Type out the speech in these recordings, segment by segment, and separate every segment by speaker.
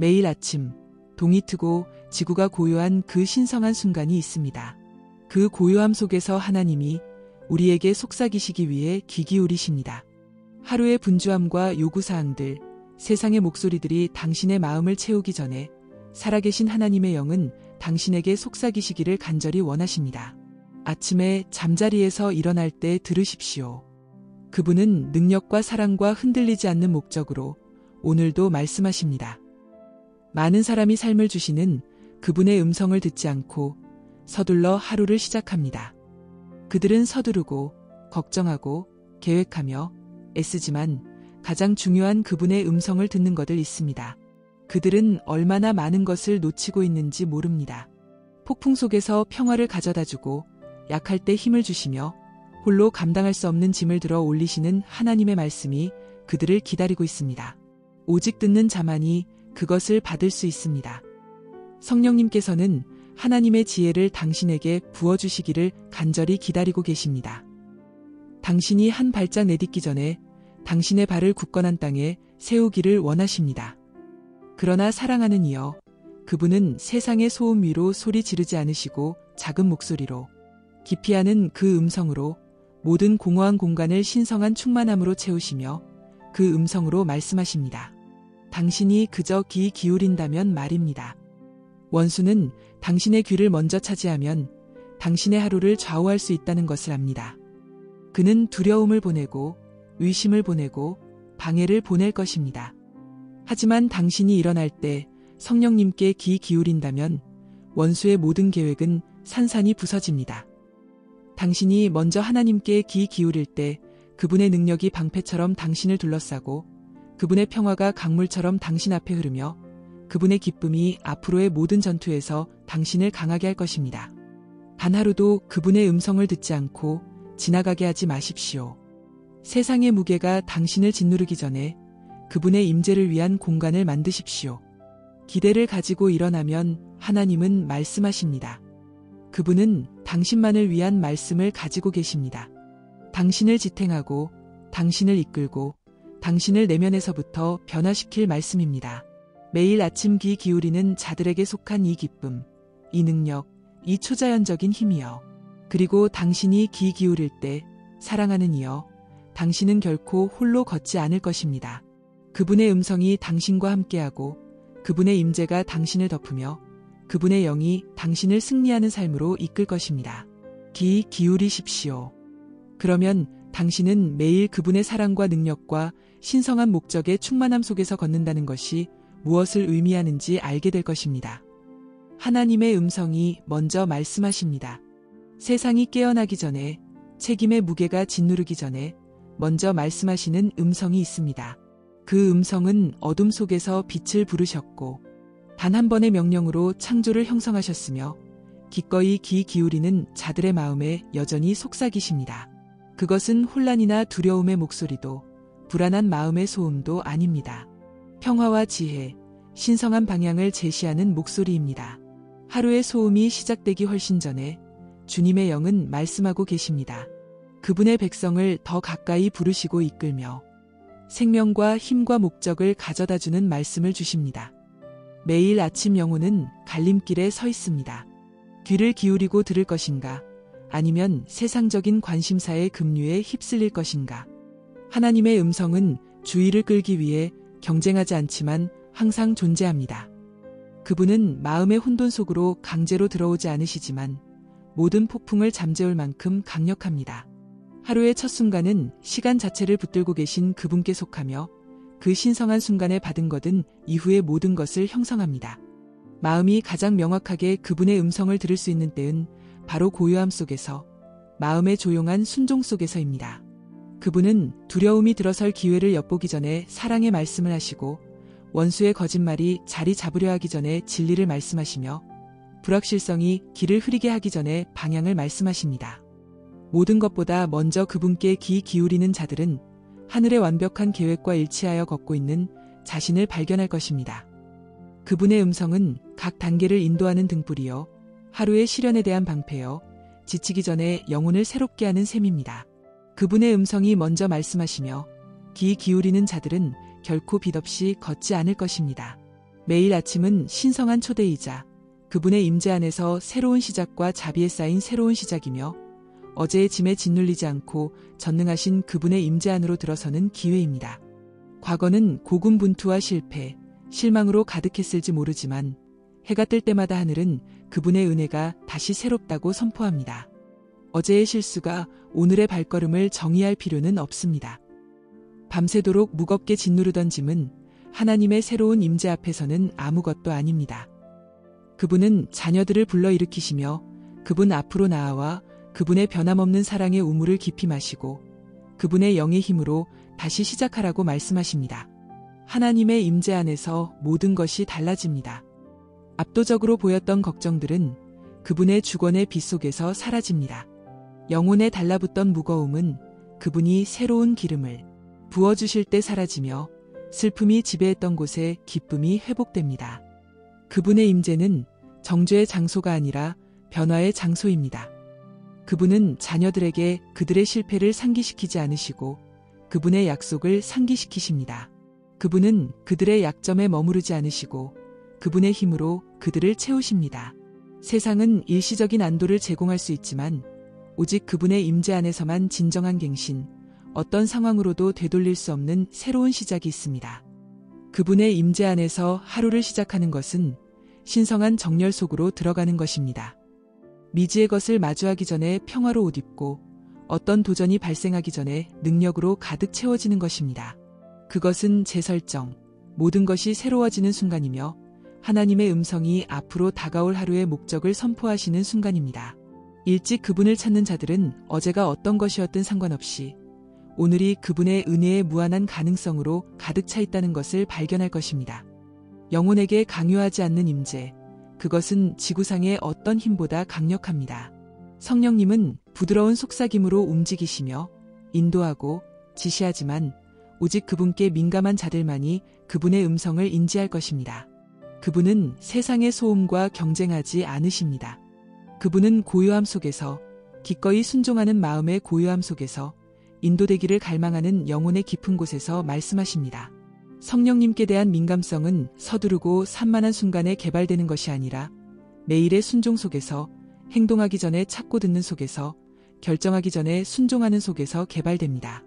Speaker 1: 매일 아침 동이 트고 지구가 고요한 그 신성한 순간이 있습니다. 그 고요함 속에서 하나님이 우리에게 속삭이시기 위해 귀 기울이십니다. 하루의 분주함과 요구사항들, 세상의 목소리들이 당신의 마음을 채우기 전에 살아계신 하나님의 영은 당신에게 속삭이시기를 간절히 원하십니다. 아침에 잠자리에서 일어날 때 들으십시오. 그분은 능력과 사랑과 흔들리지 않는 목적으로 오늘도 말씀하십니다. 많은 사람이 삶을 주시는 그분의 음성을 듣지 않고 서둘러 하루를 시작합니다. 그들은 서두르고 걱정하고 계획하며 애쓰지만 가장 중요한 그분의 음성을 듣는 것들 있습니다. 그들은 얼마나 많은 것을 놓치고 있는지 모릅니다. 폭풍 속에서 평화를 가져다주고 약할 때 힘을 주시며 홀로 감당할 수 없는 짐을 들어 올리시는 하나님의 말씀이 그들을 기다리고 있습니다. 오직 듣는 자만이 그것을 받을 수 있습니다. 성령님께서는 하나님의 지혜를 당신에게 부어주시기를 간절히 기다리고 계십니다. 당신이 한 발짝 내딛기 전에 당신의 발을 굳건한 땅에 세우기를 원하십니다. 그러나 사랑하는 이여, 그분은 세상의 소음 위로 소리 지르지 않으시고 작은 목소리로 기피하는 그 음성으로 모든 공허한 공간을 신성한 충만함으로 채우시며 그 음성으로 말씀하십니다. 당신이 그저 귀 기울인다면 말입니다. 원수는 당신의 귀를 먼저 차지하면 당신의 하루를 좌우할 수 있다는 것을 압니다. 그는 두려움을 보내고 의심을 보내고 방해를 보낼 것입니다. 하지만 당신이 일어날 때 성령님께 귀 기울인다면 원수의 모든 계획은 산산이 부서집니다. 당신이 먼저 하나님께 귀 기울일 때 그분의 능력이 방패처럼 당신을 둘러싸고 그분의 평화가 강물처럼 당신 앞에 흐르며 그분의 기쁨이 앞으로의 모든 전투에서 당신을 강하게 할 것입니다. 단 하루도 그분의 음성을 듣지 않고 지나가게 하지 마십시오. 세상의 무게가 당신을 짓누르기 전에 그분의 임재를 위한 공간을 만드십시오. 기대를 가지고 일어나면 하나님은 말씀하십니다. 그분은 당신만을 위한 말씀을 가지고 계십니다. 당신을 지탱하고 당신을 이끌고 당신을 내면에서부터 변화시킬 말씀입니다. 매일 아침 귀 기울이는 자들에게 속한 이 기쁨, 이 능력, 이 초자연적인 힘이여. 그리고 당신이 귀 기울일 때 사랑하는 이여, 당신은 결코 홀로 걷지 않을 것입니다. 그분의 음성이 당신과 함께하고 그분의 임재가 당신을 덮으며 그분의 영이 당신을 승리하는 삶으로 이끌 것입니다. 귀 기울이십시오. 그러면 당신은 매일 그분의 사랑과 능력과 신성한 목적의 충만함 속에서 걷는다는 것이 무엇을 의미하는지 알게 될 것입니다. 하나님의 음성이 먼저 말씀하십니다. 세상이 깨어나기 전에, 책임의 무게가 짓누르기 전에 먼저 말씀하시는 음성이 있습니다. 그 음성은 어둠 속에서 빛을 부르셨고 단 한 번의 명령으로 창조를 형성하셨으며 기꺼이 귀 기울이는 자들의 마음에 여전히 속삭이십니다. 그것은 혼란이나 두려움의 목소리도 불안한 마음의 소음도 아닙니다. 평화와 지혜, 신성한 방향을 제시하는 목소리입니다. 하루의 소음이 시작되기 훨씬 전에 주님의 영은 말씀하고 계십니다. 그분의 백성을 더 가까이 부르시고 이끌며 생명과 힘과 목적을 가져다주는 말씀을 주십니다. 매일 아침 영혼은 갈림길에 서 있습니다. 귀를 기울이고 들을 것인가? 아니면 세상적인 관심사의 급류에 휩쓸릴 것인가? 하나님의 음성은 주의를 끌기 위해 경쟁하지 않지만 항상 존재합니다. 그분은 마음의 혼돈 속으로 강제로 들어오지 않으시지만 모든 폭풍을 잠재울 만큼 강력합니다. 하루의 첫 순간은 시간 자체를 붙들고 계신 그분께 속하며 그 신성한 순간에 받은 것은 이후의 모든 것을 형성합니다. 마음이 가장 명확하게 그분의 음성을 들을 수 있는 때는 바로 고요함 속에서, 마음의 조용한 순종 속에서입니다. 그분은 두려움이 들어설 기회를 엿보기 전에 사랑의 말씀을 하시고 원수의 거짓말이 자리 잡으려 하기 전에 진리를 말씀하시며 불확실성이 길을 흐리게 하기 전에 방향을 말씀하십니다. 모든 것보다 먼저 그분께 귀 기울이는 자들은 하늘의 완벽한 계획과 일치하여 걷고 있는 자신을 발견할 것입니다. 그분의 음성은 각 단계를 인도하는 등불이요, 하루의 시련에 대한 방패요, 지치기 전에 영혼을 새롭게 하는 셈입니다. 그분의 음성이 먼저 말씀하시며 귀 기울이는 자들은 결코 빛없이 걷지 않을 것입니다. 매일 아침은 신성한 초대이자 그분의 임재 안에서 새로운 시작과 자비에 쌓인 새로운 시작이며 어제의 짐에 짓눌리지 않고 전능하신 그분의 임재 안으로 들어서는 기회입니다. 과거는 고군분투와 실패, 실망으로 가득했을지 모르지만 해가 뜰 때마다 하늘은 그분의 은혜가 다시 새롭다고 선포합니다. 어제의 실수가 오늘의 발걸음을 정의할 필요는 없습니다. 밤새도록 무겁게 짓누르던 짐은 하나님의 새로운 임재 앞에서는 아무것도 아닙니다. 그분은 자녀들을 불러일으키시며 그분 앞으로 나아와 그분의 변함없는 사랑의 우물을 깊이 마시고 그분의 영의 힘으로 다시 시작하라고 말씀하십니다. 하나님의 임재 안에서 모든 것이 달라집니다. 압도적으로 보였던 걱정들은 그분의 주권의 빛 속에서 사라집니다. 영혼에 달라붙던 무거움은 그분이 새로운 기름을 부어주실 때 사라지며 슬픔이 지배했던 곳에 기쁨이 회복됩니다. 그분의 임재는 정죄의 장소가 아니라 변화의 장소입니다. 그분은 자녀들에게 그들의 실패를 상기시키지 않으시고 그분의 약속을 상기시키십니다. 그분은 그들의 약점에 머무르지 않으시고 그분의 힘으로 그들을 채우십니다. 세상은 일시적인 안도를 제공할 수 있지만 오직 그분의 임재 안에서만 진정한 갱신, 어떤 상황으로도 되돌릴 수 없는 새로운 시작이 있습니다. 그분의 임재 안에서 하루를 시작하는 것은 신성한 정열 속으로 들어가는 것입니다. 미지의 것을 마주하기 전에 평화로 옷 입고 어떤 도전이 발생하기 전에 능력으로 가득 채워지는 것입니다. 그것은 재설정, 모든 것이 새로워지는 순간이며 하나님의 음성이 앞으로 다가올 하루의 목적을 선포하시는 순간입니다. 일찍 그분을 찾는 자들은 어제가 어떤 것이었든 상관없이 오늘이 그분의 은혜의 무한한 가능성으로 가득 차 있다는 것을 발견할 것입니다. 영혼에게 강요하지 않는 임재, 그것은 지구상의 어떤 힘보다 강력합니다. 성령님은 부드러운 속삭임으로 움직이시며 인도하고 지시하지만 오직 그분께 민감한 자들만이 그분의 음성을 인지할 것입니다. 그분은 세상의 소음과 경쟁하지 않으십니다. 그분은 고요함 속에서, 기꺼이 순종하는 마음의 고요함 속에서 인도되기를 갈망하는 영혼의 깊은 곳에서 말씀하십니다. 성령님께 대한 민감성은 서두르고 산만한 순간에 개발되는 것이 아니라 매일의 순종 속에서, 행동하기 전에 찾고 듣는 속에서, 결정하기 전에 순종하는 속에서 개발됩니다.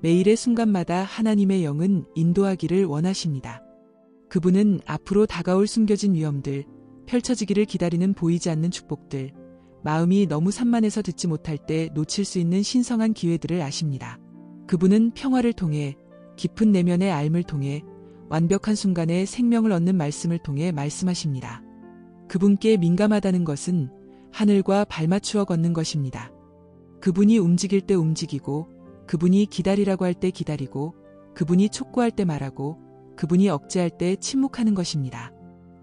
Speaker 1: 매일의 순간마다 하나님의 영은 인도하기를 원하십니다. 그분은 앞으로 다가올 숨겨진 위험들, 펼쳐지기를 기다리는 보이지 않는 축복들, 마음이 너무 산만해서 듣지 못할 때 놓칠 수 있는 신성한 기회들을 아십니다. 그분은 평화를 통해, 깊은 내면의 알을 통해, 완벽한 순간에 생명을 얻는 말씀을 통해 말씀하십니다. 그분께 민감하다는 것은 하늘과 발맞추어 걷는 것입니다. 그분이 움직일 때 움직이고, 그분이 기다리라고 할 때 기다리고, 그분이 촉구할 때 말하고, 그분이 억제할 때 침묵하는 것입니다.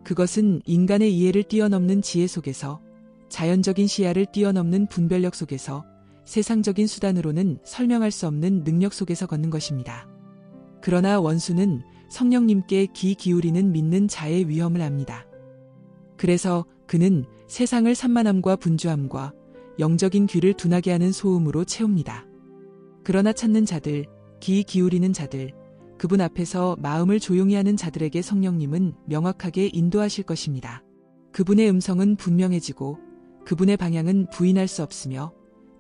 Speaker 1: 그것은 인간의 이해를 뛰어넘는 지혜 속에서, 자연적인 시야를 뛰어넘는 분별력 속에서, 세상적인 수단으로는 설명할 수 없는 능력 속에서 걷는 것입니다. 그러나 원수는 성령님께 귀 기울이는 믿는 자의 위험을 압니다. 그래서 그는 세상을 산만함과 분주함과 영적인 귀를 둔하게 하는 소음으로 채웁니다. 그러나 찾는 자들, 귀 기울이는 자들, 그분 앞에서 마음을 조용히 하는 자들에게 성령님은 명확하게 인도하실 것입니다. 그분의 음성은 분명해지고 그분의 방향은 부인할 수 없으며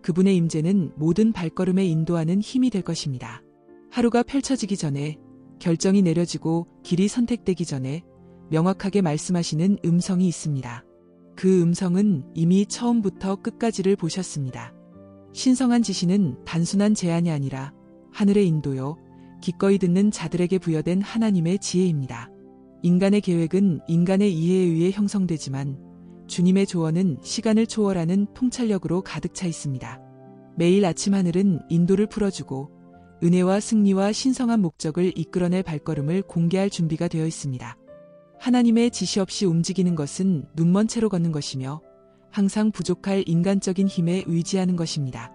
Speaker 1: 그분의 임재는 모든 발걸음에 인도하는 힘이 될 것입니다. 하루가 펼쳐지기 전에, 결정이 내려지고 길이 선택되기 전에 명확하게 말씀하시는 음성이 있습니다. 그 음성은 이미 처음부터 끝까지를 보셨습니다. 신성한 지시는 단순한 제안이 아니라 하늘의 인도요, 기꺼이 듣는 자들에게 부여된 하나님의 지혜입니다. 인간의 계획은 인간의 이해에 의해 형성되지만 주님의 조언은 시간을 초월하는 통찰력으로 가득 차 있습니다. 매일 아침 하늘은 인도를 풀어주고 은혜와 승리와 신성한 목적을 이끌어낼 발걸음을 공개할 준비가 되어 있습니다. 하나님의 지시 없이 움직이는 것은 눈먼 채로 걷는 것이며 항상 부족할 인간적인 힘에 의지하는 것입니다.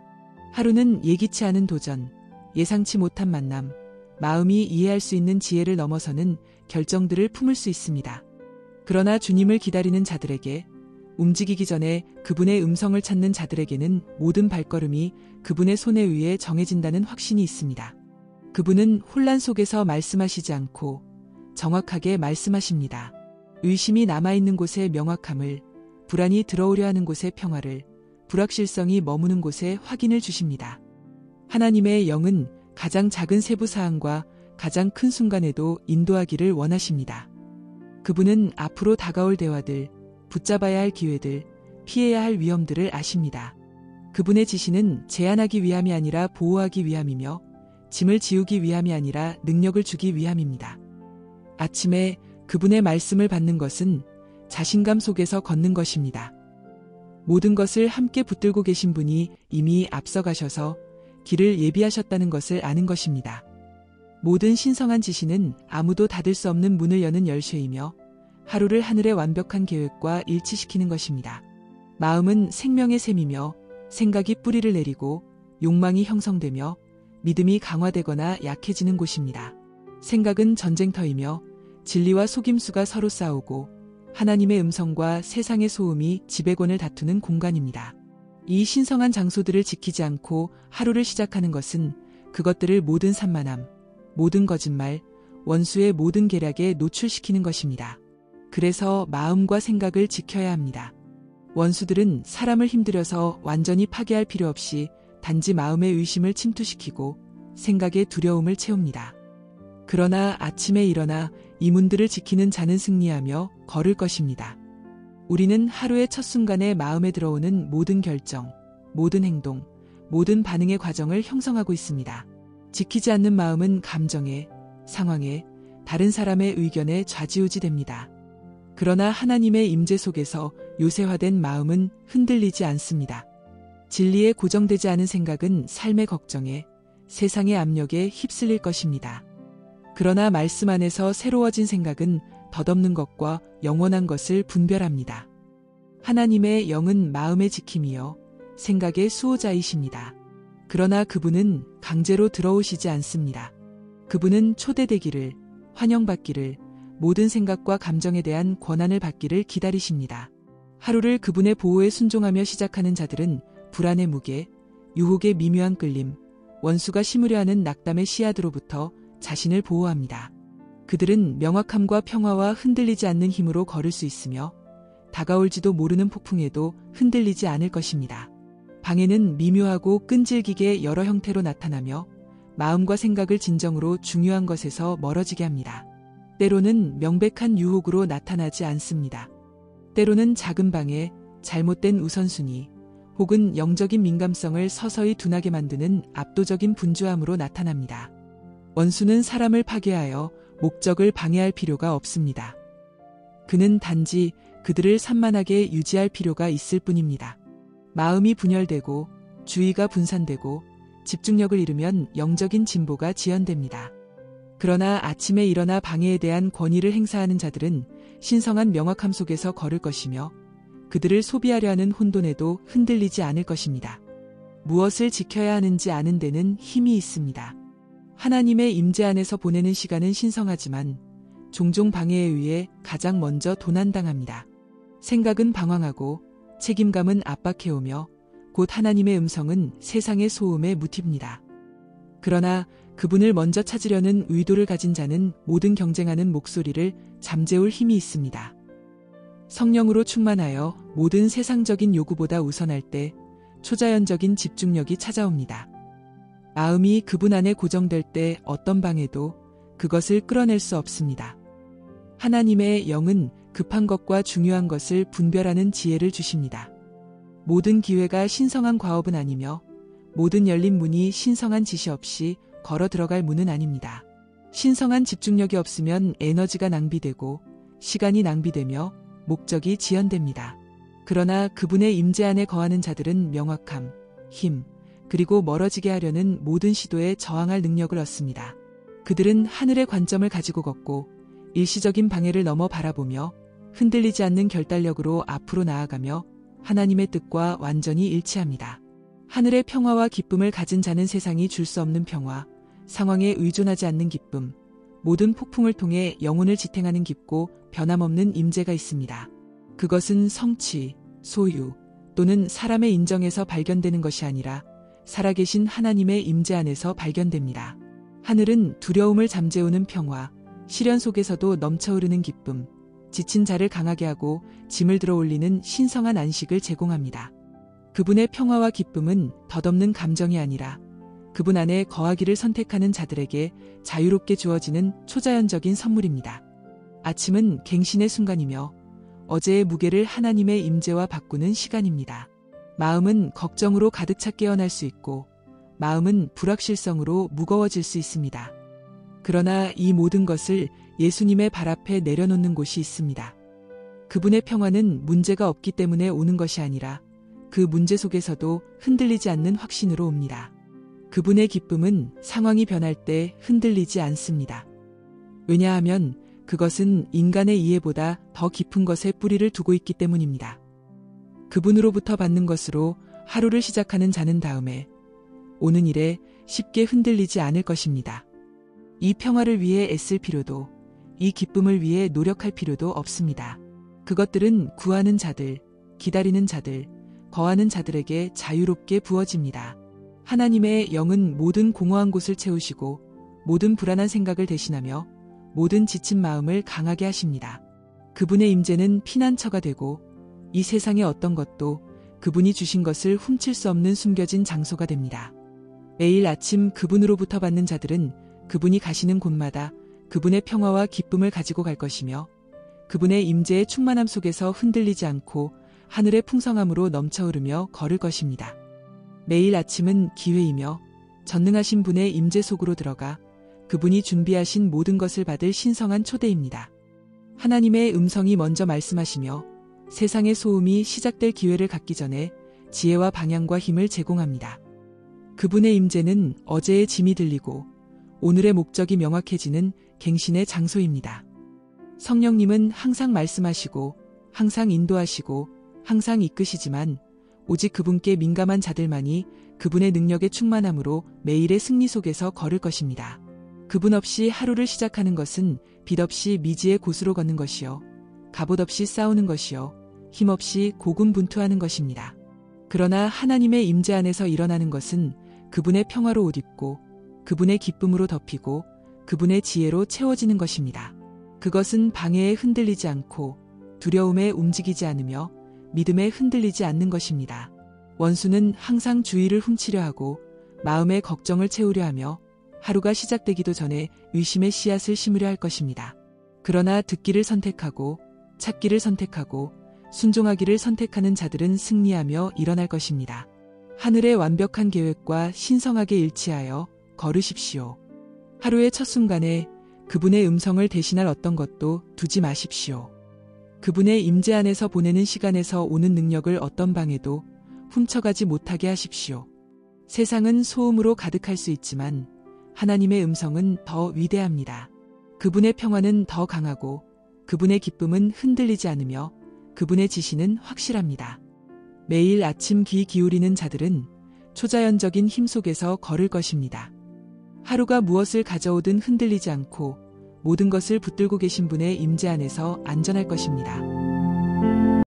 Speaker 1: 하루는 예기치 않은 도전, 예상치 못한 만남, 마음이 이해할 수 있는 지혜를 넘어서는 결정들을 품을 수 있습니다. 그러나 주님을 기다리는 자들에게, 움직이기 전에 그분의 음성을 찾는 자들에게는 모든 발걸음이 그분의 손에 의해 정해진다는 확신이 있습니다. 그분은 혼란 속에서 말씀하시지 않고 정확하게 말씀하십니다. 의심이 남아있는 곳에 명확함을, 불안이 들어오려 하는 곳에 평화를, 불확실성이 머무는 곳에 확인을 주십니다. 하나님의 영은 가장 작은 세부 사항과 가장 큰 순간에도 인도하기를 원하십니다. 그분은 앞으로 다가올 대화들, 붙잡아야 할 기회들, 피해야 할 위험들을 아십니다. 그분의 지시는 제한하기 위함이 아니라 보호하기 위함이며 짐을 지우기 위함이 아니라 능력을 주기 위함입니다. 아침에 그분의 말씀을 받는 것은 자신감 속에서 걷는 것입니다. 모든 것을 함께 붙들고 계신 분이 이미 앞서가셔서 길을 예비하셨다는 것을 아는 것입니다. 모든 신성한 지시는 아무도 닫을 수 없는 문을 여는 열쇠이며 하루를 하늘의 완벽한 계획과 일치시키는 것입니다. 마음은 생명의 샘이며 생각이 뿌리를 내리고 욕망이 형성되며 믿음이 강화되거나 약해지는 곳입니다. 생각은 전쟁터이며 진리와 속임수가 서로 싸우고 하나님의 음성과 세상의 소음이 지배권을 다투는 공간입니다. 이 신성한 장소들을 지키지 않고 하루를 시작하는 것은 그것들을 모든 산만함, 모든 거짓말, 원수의 모든 계략에 노출시키는 것입니다. 그래서 마음과 생각을 지켜야 합니다. 원수들은 사람을 힘들여서 완전히 파괴할 필요 없이 단지 마음의 의심을 침투시키고 생각의 두려움을 채웁니다. 그러나 아침에 일어나 이 문들을 지키는 자는 승리하며 걸을 것입니다. 우리는 하루의 첫 순간에 마음에 들어오는 모든 결정, 모든 행동, 모든 반응의 과정을 형성하고 있습니다. 지키지 않는 마음은 감정에, 상황에, 다른 사람의 의견에 좌지우지됩니다. 그러나 하나님의 임재 속에서 요새화된 마음은 흔들리지 않습니다. 진리에 고정되지 않은 생각은 삶의 걱정에, 세상의 압력에 휩쓸릴 것입니다. 그러나 말씀 안에서 새로워진 생각은 덧없는 것과 영원한 것을 분별합니다. 하나님의 영은 마음의 지킴이요 생각의 수호자이십니다. 그러나 그분은 강제로 들어오시지 않습니다. 그분은 초대되기를, 환영받기를, 모든 생각과 감정에 대한 권한을 받기를 기다리십니다. 하루를 그분의 보호에 순종하며 시작하는 자들은 불안의 무게, 유혹의 미묘한 끌림, 원수가 심으려 하는 낙담의 씨앗으로부터 자신을 보호합니다. 그들은 명확함과 평화와 흔들리지 않는 힘으로 걸을 수 있으며 다가올지도 모르는 폭풍에도 흔들리지 않을 것입니다. 방해는 미묘하고 끈질기게 여러 형태로 나타나며 마음과 생각을 진정으로 중요한 것에서 멀어지게 합니다. 때로는 명백한 유혹으로 나타나지 않습니다. 때로는 작은 방해, 잘못된 우선순위, 혹은 영적인 민감성을 서서히 둔하게 만드는 압도적인 분주함으로 나타납니다. 원수는 사람을 파괴하여 목적을 방해할 필요가 없습니다. 그는 단지 그들을 산만하게 유지할 필요가 있을 뿐입니다. 마음이 분열되고 주의가 분산되고 집중력을 잃으면 영적인 진보가 지연됩니다. 그러나 아침에 일어나 방해에 대한 권위를 행사하는 자들은 신성한 명확함 속에서 걸을 것이며 그들을 소비하려 하는 혼돈에도 흔들리지 않을 것입니다. 무엇을 지켜야 하는지 아는 데는 힘이 있습니다. 하나님의 임재 안에서 보내는 시간은 신성하지만 종종 방해에 의해 가장 먼저 도난당합니다. 생각은 방황하고 책임감은 압박해오며 곧 하나님의 음성은 세상의 소음에 묻힙니다. 그러나 그분을 먼저 찾으려는 의도를 가진 자는 모든 경쟁하는 목소리를 잠재울 힘이 있습니다. 성령으로 충만하여 모든 세상적인 요구보다 우선할 때 초자연적인 집중력이 찾아옵니다. 마음이 그분 안에 고정될 때 어떤 방해도 그것을 끌어낼 수 없습니다. 하나님의 영은 급한 것과 중요한 것을 분별하는 지혜를 주십니다. 모든 기회가 신성한 과업은 아니며 모든 열린 문이 신성한 지시 없이 걸어 들어갈 문은 아닙니다. 신성한 집중력이 없으면 에너지가 낭비되고 시간이 낭비되며 목적이 지연됩니다. 그러나 그분의 임재 안에 거하는 자들은 명확함, 힘, 그리고 멀어지게 하려는 모든 시도에 저항할 능력을 얻습니다. 그들은 하늘의 관점을 가지고 걷고 일시적인 방해를 넘어 바라보며 흔들리지 않는 결단력으로 앞으로 나아가며 하나님의 뜻과 완전히 일치합니다. 하늘의 평화와 기쁨을 가진 자는 세상이 줄 수 없는 평화, 상황에 의존하지 않는 기쁨, 모든 폭풍을 통해 영혼을 지탱하는 깊고 변함없는 임재가 있습니다. 그것은 성취, 소유 또는 사람의 인정에서 발견되는 것이 아니라 살아계신 하나님의 임재 안에서 발견됩니다. 하늘은 두려움을 잠재우는 평화, 시련 속에서도 넘쳐흐르는 기쁨, 지친 자를 강하게 하고 짐을 들어 올리는 신성한 안식을 제공합니다. 그분의 평화와 기쁨은 덧없는 감정이 아니라 그분 안에 거하기를 선택하는 자들에게 자유롭게 주어지는 초자연적인 선물입니다. 아침은 갱신의 순간이며 어제의 무게를 하나님의 임재와 바꾸는 시간입니다. 마음은 걱정으로 가득 차 깨어날 수 있고 마음은 불확실성으로 무거워질 수 있습니다. 그러나 이 모든 것을 예수님의 발 앞에 내려놓는 곳이 있습니다. 그분의 평화는 문제가 없기 때문에 오는 것이 아니라 그 문제 속에서도 흔들리지 않는 확신으로 옵니다. 그분의 기쁨은 상황이 변할 때 흔들리지 않습니다. 왜냐하면 그것은 인간의 이해보다 더 깊은 것에 뿌리를 두고 있기 때문입니다. 그분으로부터 받는 것으로 하루를 시작하는 자는 다음에 오는 일에 쉽게 흔들리지 않을 것입니다. 이 평화를 위해 애쓸 필요도, 이 기쁨을 위해 노력할 필요도 없습니다. 그것들은 구하는 자들, 기다리는 자들, 거하는 자들에게 자유롭게 부어집니다. 하나님의 영은 모든 공허한 곳을 채우시고 모든 불안한 생각을 대신하며 모든 지친 마음을 강하게 하십니다. 그분의 임재는 피난처가 되고 이 세상의 어떤 것도 그분이 주신 것을 훔칠 수 없는 숨겨진 장소가 됩니다. 매일 아침 그분으로부터 받는 자들은 그분이 가시는 곳마다 그분의 평화와 기쁨을 가지고 갈 것이며 그분의 임재의 충만함 속에서 흔들리지 않고 하늘의 풍성함으로 넘쳐흐르며 걸을 것입니다. 매일 아침은 기회이며 전능하신 분의 임재 속으로 들어가 그분이 준비하신 모든 것을 받을 신성한 초대입니다. 하나님의 음성이 먼저 말씀하시며 세상의 소음이 시작될 기회를 갖기 전에 지혜와 방향과 힘을 제공합니다. 그분의 임재는 어제의 짐이 들리고 오늘의 목적이 명확해지는 갱신의 장소입니다. 성령님은 항상 말씀하시고 항상 인도하시고 항상 이끄시지만 오직 그분께 민감한 자들만이 그분의 능력의 충만함으로 매일의 승리 속에서 걸을 것입니다. 그분 없이 하루를 시작하는 것은 빛 없이 미지의 곳으로 걷는 것이요, 갑옷 없이 싸우는 것이요, 힘 없이 고군분투하는 것입니다. 그러나 하나님의 임재 안에서 일어나는 것은 그분의 평화로 옷 입고 그분의 기쁨으로 덮이고 그분의 지혜로 채워지는 것입니다. 그것은 방해에 흔들리지 않고 두려움에 움직이지 않으며 믿음에 흔들리지 않는 것입니다. 원수는 항상 주의를 훔치려 하고 마음의 걱정을 채우려 하며 하루가 시작되기도 전에 의심의 씨앗을 심으려 할 것입니다. 그러나 듣기를 선택하고 찾기를 선택하고 순종하기를 선택하는 자들은 승리하며 일어날 것입니다. 하늘의 완벽한 계획과 신성하게 일치하여 걸으십시오. 하루의 첫 순간에 그분의 음성을 대신할 어떤 것도 두지 마십시오. 그분의 임재 안에서 보내는 시간에서 오는 능력을 어떤 방해도 훔쳐가지 못하게 하십시오. 세상은 소음으로 가득할 수 있지만 하나님의 음성은 더 위대합니다. 그분의 평화는 더 강하고 그분의 기쁨은 흔들리지 않으며 그분의 지시는 확실합니다. 매일 아침 귀 기울이는 자들은 초자연적인 힘 속에서 걸을 것입니다. 하루가 무엇을 가져오든 흔들리지 않고 모든 것을 붙들고 계신 분의 임재 안에서 안전할 것입니다.